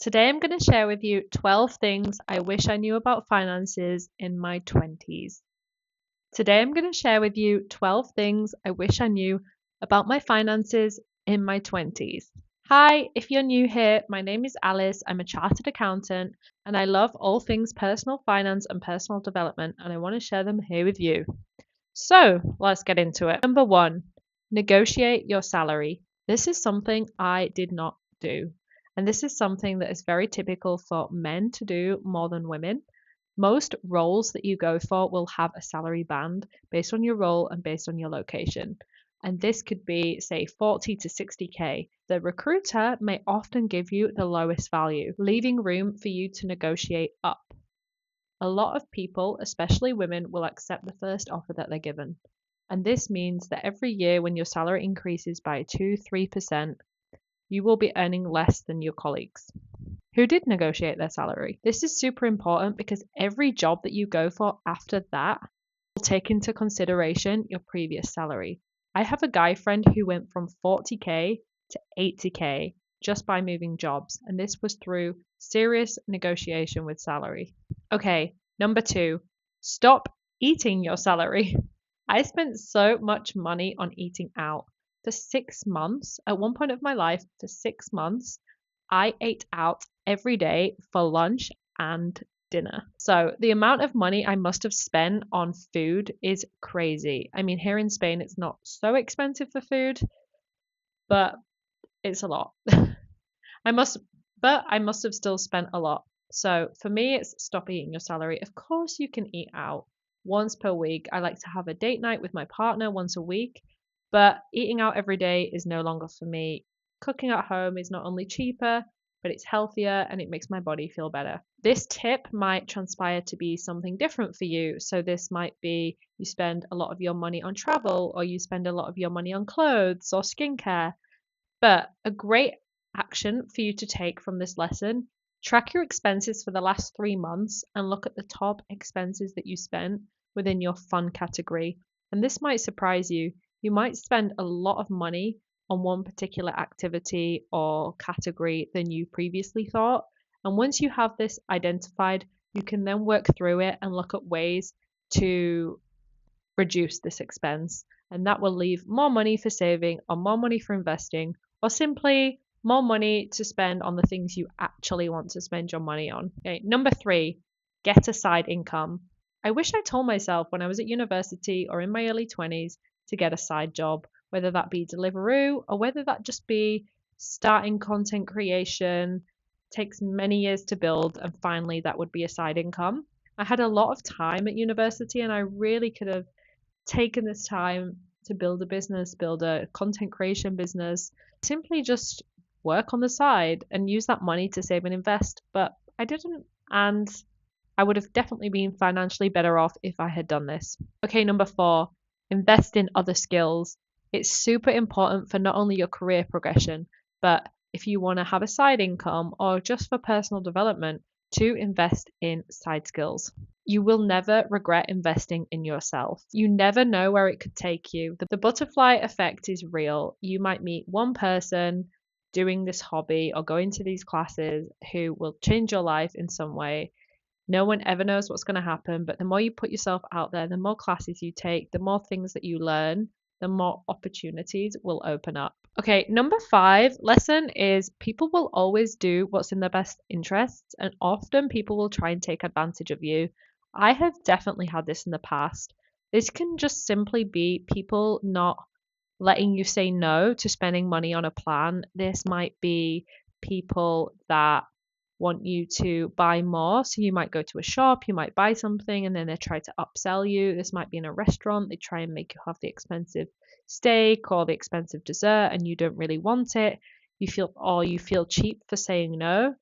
Today, I'm going to share with you 12 things I wish I knew about finances in my 20s. Today, I'm going to share with you 12 things I wish I knew about my finances in my 20s. Hi, if you're new here, my name is Alice. I'm a chartered accountant and I love all things personal finance and personal development, and I want to share them here with you. So, let's get into it. Number one, negotiate your salary. This is something I did not do. And this is something that is very typical for men to do more than women. Most roles that you go for will have a salary band based on your role and based on your location. And this could be, say, 40 to 60K. The recruiter may often give you the lowest value, leaving room for you to negotiate up. A lot of people, especially women, will accept the first offer that they're given. And this means that every year when your salary increases by 2-3%, you will be earning less than your colleagues who did negotiate their salary. This is super important because every job that you go for after that will take into consideration your previous salary. I have a guy friend who went from 40K to 80K just by moving jobs, and this was through serious negotiation with salary. Okay, number two, stop eating your salary. I spent so much money on eating out. For 6 months, at one point of my life, for 6 months, I ate out every day for lunch and dinner. So the amount of money I must have spent on food is crazy. I mean, here in Spain, it's not so expensive for food, but it's a lot. I must have still spent a lot. So for me, it's stop eating your salary. Of course, you can eat out once per week. I like to have a date night with my partner once a week, but eating out every day is no longer for me. Cooking at home is not only cheaper, but it's healthier and it makes my body feel better. This tip might transpire to be something different for you. So this might be you spend a lot of your money on travel, or you spend a lot of your money on clothes or skincare. But a great action for you to take from this lesson: track your expenses for the last 3 months and look at the top expenses that you spent within your fun category. And this might surprise you. You might spend a lot of money on one particular activity or category than you previously thought. And once you have this identified, you can then work through it and look at ways to reduce this expense. And that will leave more money for saving, or more money for investing, or simply more money to spend on the things you actually want to spend your money on. Okay, number three, get a side income. I wish I told myself when I was at university or in my early 20s to get a side job, whether that be Deliveroo or whether that just be starting content creation. Takes many years to build, and finally that would be a side income. I had a lot of time at university and I really could have taken this time to build a business, build a content creation business, simply just work on the side and use that money to save and invest. But I didn't, and I would have definitely been financially better off if I had done this. Okay, number four, invest in other skills. It's super important for not only your career progression, but if you want to have a side income or just for personal development, to invest in side skills. You will never regret investing in yourself. You never know where it could take you. The butterfly effect is real. You might meet one person doing this hobby or going to these classes who will change your life in some way. No one ever knows what's going to happen, but the more you put yourself out there, the more classes you take, the more things that you learn, the more opportunities will open up. Okay, number five lesson is people will always do what's in their best interests, and often people will try and take advantage of you. I have definitely had this in the past. This can just simply be people not letting you say no to spending money on a plan. This might be people that want you to buy more. So you might go to a shop, you might buy something, and then they try to upsell you. This might be in a restaurant. They try and make you have the expensive steak or the expensive dessert, and you don't really want it. You feel cheap for saying no.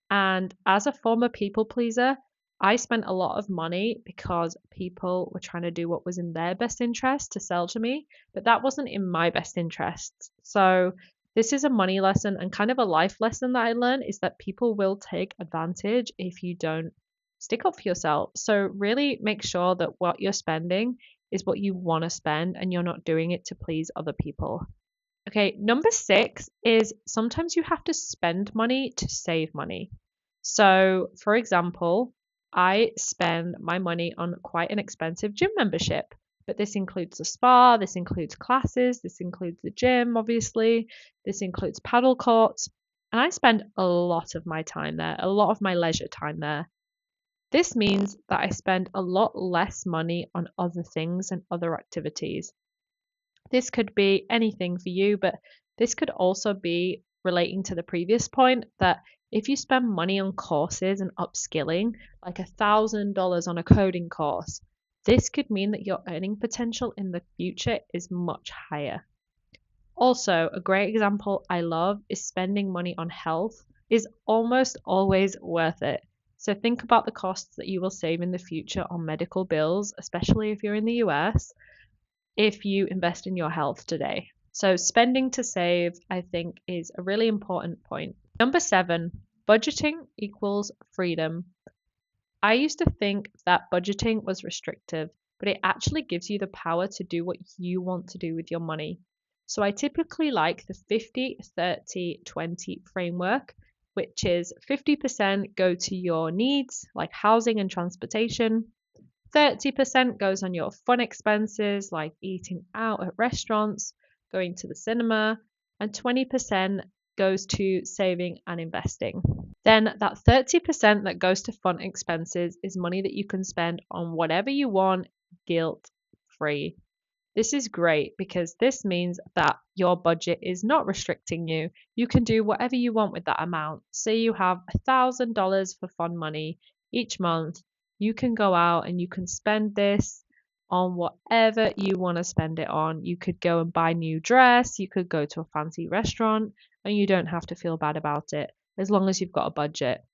And as a former people pleaser, I spent a lot of money because people were trying to do what was in their best interest to sell to me, but that wasn't in my best interests. So this is a money lesson and kind of a life lesson that I learned, is that people will take advantage if you don't stick up for yourself. So really make sure that what you're spending is what you want to spend and you're not doing it to please other people. Okay, number 6 is sometimes you have to spend money to save money. So, for example, I spend my money on quite an expensive gym membership, but this includes the spa, this includes classes, this includes the gym, obviously, this includes paddle courts, and I spend a lot of my time there, a lot of my leisure time there. This means that I spend a lot less money on other things and other activities. This could be anything for you, but this could also be relating to the previous point that if you spend money on courses and upskilling, like $1,000 on a coding course, this could mean that your earning potential in the future is much higher. Also, a great example I love is spending money on health is almost always worth it. So think about the costs that you will save in the future on medical bills, especially if you're in the US, if you invest in your health today. So, spending to save, I think, is a really important point. Number 7, budgeting equals freedom. I used to think that budgeting was restrictive, but it actually gives you the power to do what you want to do with your money. So, I typically like the 50-30-20 framework, which is 50% go to your needs like housing and transportation, 30% goes on your fun expenses like eating out at restaurants, going to the cinema, and 20% goes to saving and investing. Then that 30% that goes to fun expenses is money that you can spend on whatever you want, guilt free. This is great because this means that your budget is not restricting you. You can do whatever you want with that amount. Say you have $1,000 for fun money each month. You can go out and you can spend this on whatever you want to spend it on. You could go and buy a new dress, you could go to a fancy restaurant, and you don't have to feel bad about it as long as you've got a budget.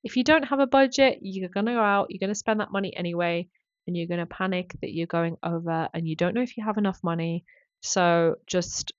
If you don't have a budget, you're going to go out, you're going to spend that money anyway, and you're going to panic that you're going over and you don't know if you have enough money. So just,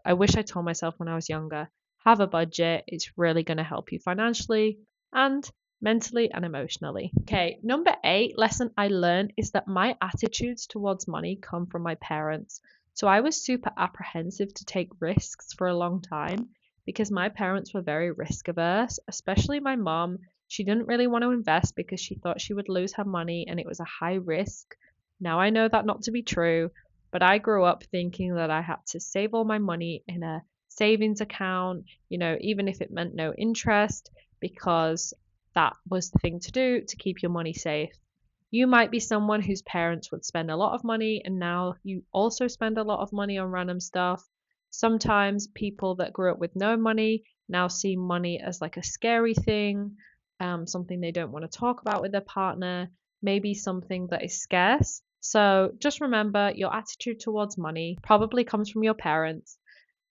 I wish I told myself when I was younger, have a budget. It's really going to help you financially and mentally and emotionally. Okay, number 8 lesson I learned is that my attitudes towards money come from my parents. So I was super apprehensive to take risks for a long time because my parents were very risk averse, especially my mom. She didn't really want to invest because she thought she would lose her money and it was a high risk. Now I know that not to be true, but I grew up thinking that I had to save all my money in a savings account, even if it meant no interest, because that was the thing to do to keep your money safe. You might be someone whose parents would spend a lot of money and now you also spend a lot of money on random stuff. Sometimes people that grew up with no money now see money as like a scary thing, something they don't want to talk about with their partner, maybe something that is scarce. So just remember your attitude towards money probably comes from your parents.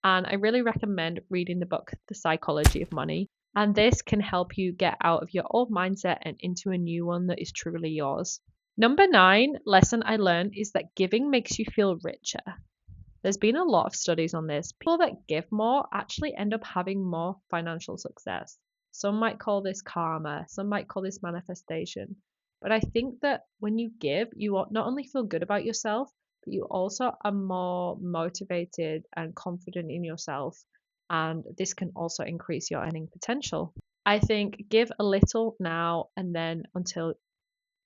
And I really recommend reading the book, The Psychology of Money. And this can help you get out of your old mindset and into a new one that is truly yours. Number 9 lesson I learned is that giving makes you feel richer. There's been a lot of studies on this. People that give more actually end up having more financial success. Some might call this karma, some might call this manifestation. But I think that when you give, you not only feel good about yourself, but you also are more motivated and confident in yourself. And this can also increase your earning potential. I think give a little now and then until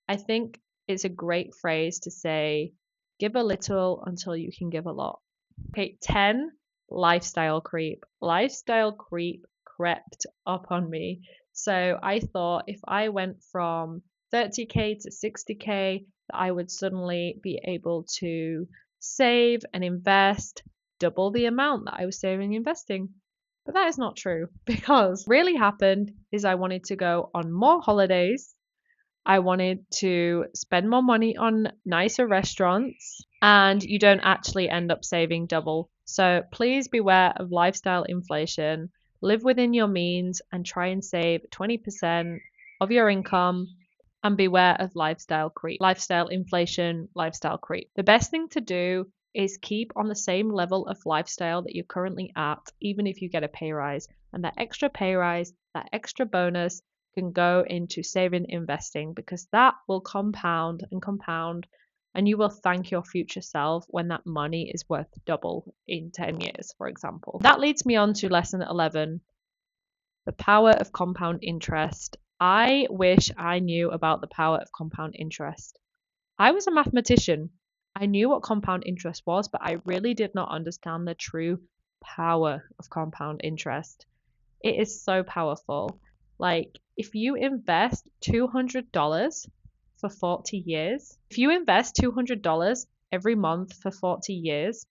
I think it's a great phrase to say, give a little until you can give a lot. Okay, 10, lifestyle creep. Lifestyle creep crept up on me. So I thought if I went from 30K to 60K, that I would suddenly be able to save and invest double the amount that I was saving and investing. But that is not true because what really happened is I wanted to go on more holidays. I wanted to spend more money on nicer restaurants, and you don't actually end up saving double. So please beware of lifestyle inflation. Live within your means and try and save 20% of your income and beware of lifestyle creep, lifestyle inflation, lifestyle creep. The best thing to do is keep on the same level of lifestyle that you're currently at, even if you get a pay rise. And that extra pay rise, that extra bonus can go into saving, investing, because that will compound and compound and you will thank your future self when that money is worth double in 10 years, for example. That leads me on to lesson 11, the power of compound interest. I wish I knew about the power of compound interest. I was a mathematician. I knew what compound interest was, but I really did not understand the true power of compound interest. It is so powerful. Like, if you invest $200 for 40 years, if you invest $200 every month for 40 years,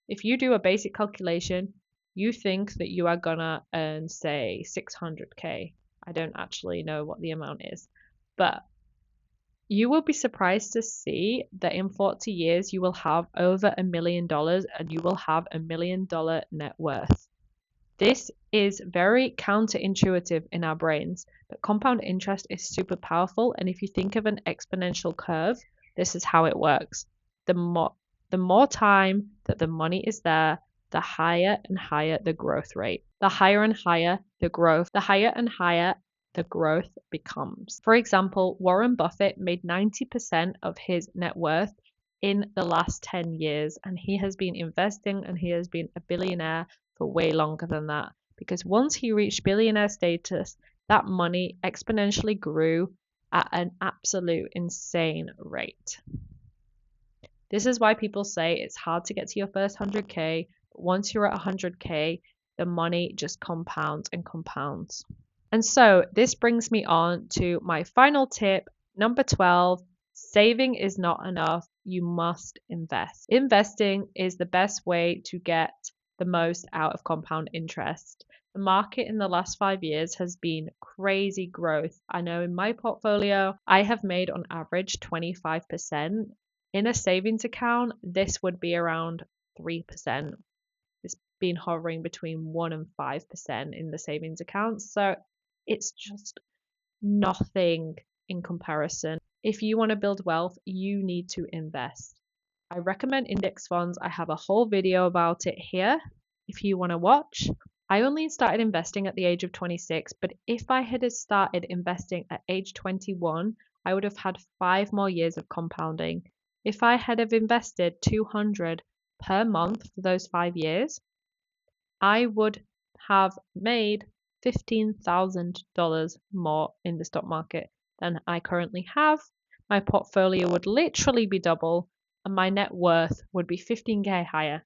if you do a basic calculation, you think that you are gonna earn, say, 600K. I don't actually know what the amount is, but you will be surprised to see that in 40 years you will have over $1 million and you will have $1 million net worth. This is very counterintuitive in our brains, but compound interest is super powerful. And if you think of an exponential curve, this is how it works. The more time that the money is there, the higher and higher the growth rate. The higher and higher the growth becomes. For example, Warren Buffett made 90% of his net worth in the last 10 years, and he has been investing and he has been a billionaire for way longer than that, because once he reached billionaire status, that money exponentially grew at an absolute insane rate. This is why people say it's hard to get to your first 100K, but once you're at 100K, the money just compounds and compounds. And so this brings me on to my final tip, number 12. Saving is not enough. You must invest. Investing is the best way to get the most out of compound interest. The market in the last 5 years has been crazy growth. I know in my portfolio, I have made on average 25%. In a savings account, this would be around 3%. It's been hovering between 1 and 5% in the savings account. So it's just nothing in comparison. If you want to build wealth, you need to invest. I recommend index funds. I have a whole video about it here if you want to watch. I only started investing at the age of 26, but if I had started investing at age 21, I would have had 5 more years of compounding. If I had have invested $200 per month for those 5 years, I would have made $15,000 more in the stock market than I currently have. My portfolio would literally be double, and my net worth would be 15K higher.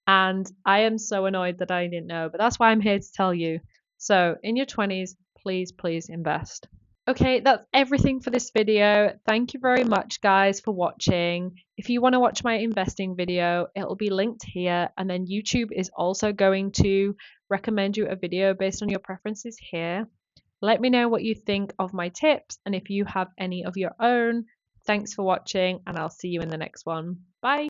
And I am so annoyed that I didn't know, but that's why I'm here to tell you. So in your 20s, please invest. Okay, that's everything for this video. Thank you very much, guys, for watching. If you want to watch my investing video, it'll be linked here. And then YouTube is also going to recommend you a video based on your preferences here. Let me know what you think of my tips and if you have any of your own. Thanks for watching, and I'll see you in the next one. Bye.